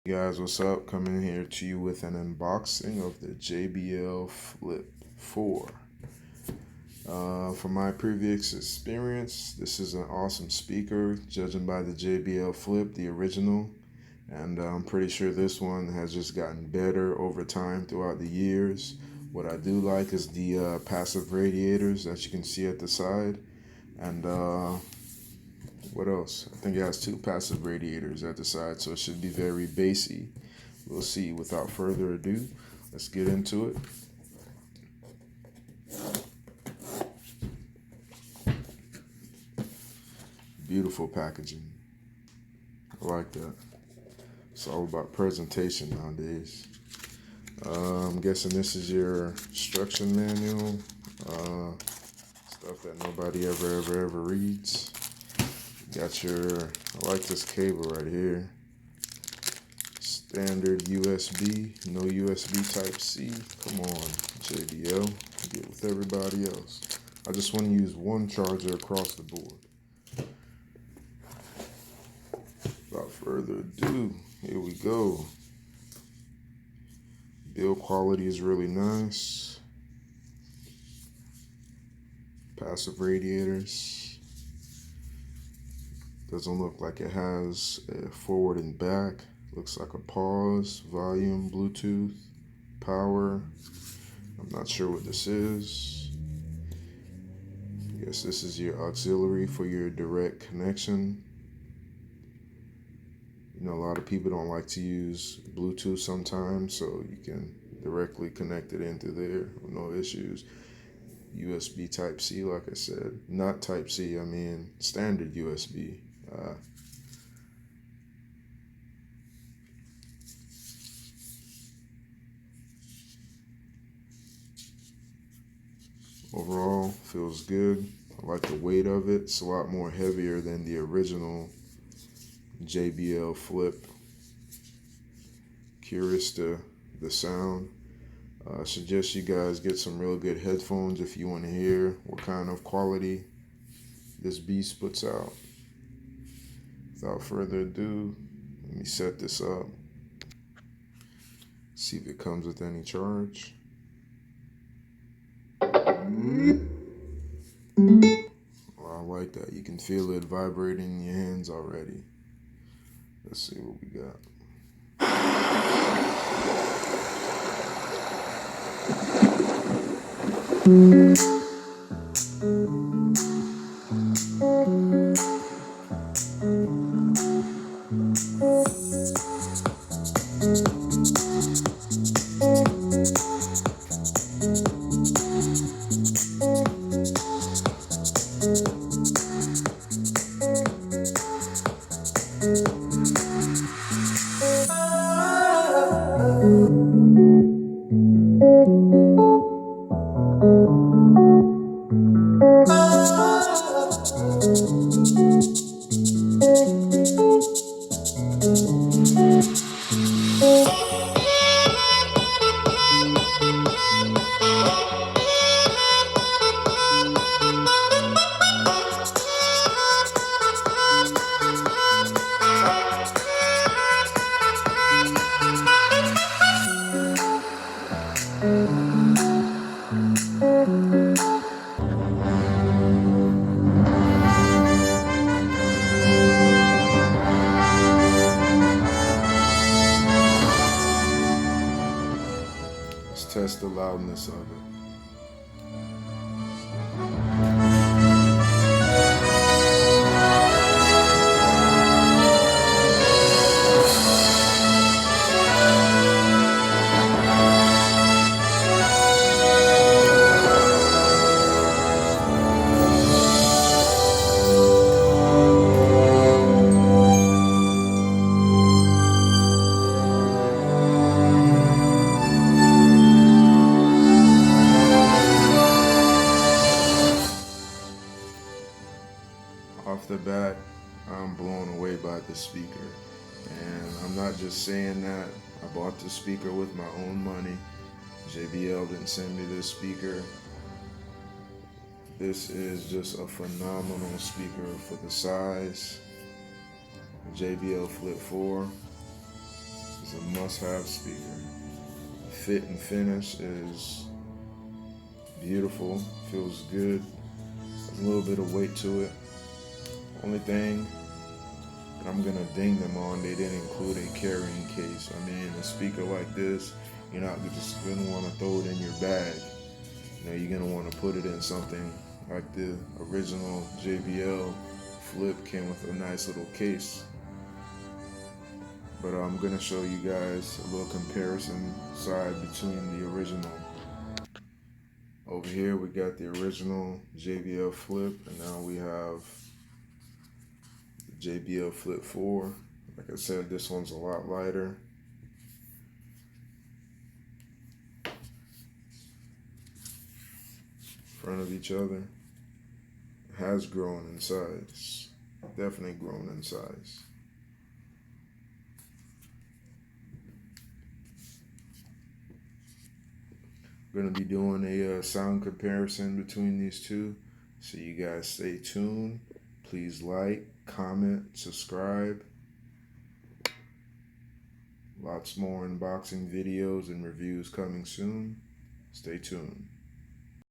Guys, what's up? Coming here to you with an unboxing of the JBL Flip 4. From my previous experience, this is an awesome speaker, judging by the JBL Flip, the original. And I'm pretty sure this one has just gotten better over time throughout the years. What I do like is the passive radiators that you can see at the side. And what else? I think it has two passive radiators at the side, so it should be very bassy. We'll see. Without further ado, let's get into it. Beautiful packaging. I like that. It's all about presentation nowadays. I'm guessing this is your instruction manual. Stuff that nobody ever reads. Got your, I like this cable right here. Standard USB, no USB Type-C. Come on, JBL, get with everybody else. I just want to use one charger across the board. Without further ado, here we go. Build quality is really nice. Passive radiators. Doesn't look like it has a forward and back. Looks like a pause, volume, Bluetooth, power. I'm not sure what this is. I guess this is your auxiliary for your direct connection. You know, a lot of people don't like to use Bluetooth sometimes, so you can directly connect it into there with no issues. USB Type-C, like I said. Not Type-C, I mean standard USB. Overall, feels good. I like the weight of it. It's a lot more heavier than the original JBL Flip. Curious to the sound. I suggest you guys get some real good headphones if you want to hear what kind of quality this beast puts out. Without further ado, let me set this up. See if it comes with any charge. Oh, I like that. You can feel it vibrating in your hands already. Let's see what we got. Let's test the loudness of it. Off the bat, I'm blown away by the speaker. And I'm not just saying that. I bought the speaker with my own money. JBL didn't send me this speaker. This is just a phenomenal speaker for the size. JBL Flip 4. must-have speaker. Fit and finish is beautiful, feels good. There's a little bit of weight to it. Only thing that I'm gonna ding them on, they didn't include a carrying case. I mean, a speaker like this, you're not just gonna want to throw it in your bag. You know, you're gonna want to put it in something like the original JBL Flip came with a nice little case. But I'm gonna show you guys a little comparison side between the original. Over here we got the original JBL Flip, and now we have the JBL Flip 4. Like I said, this one's a lot lighter. Front of each other. It has grown in size. Definitely grown in size. We're going to be doing a sound comparison between these two. So you guys stay tuned. Please like, comment, subscribe. Lots more unboxing videos and reviews coming soon. Stay tuned.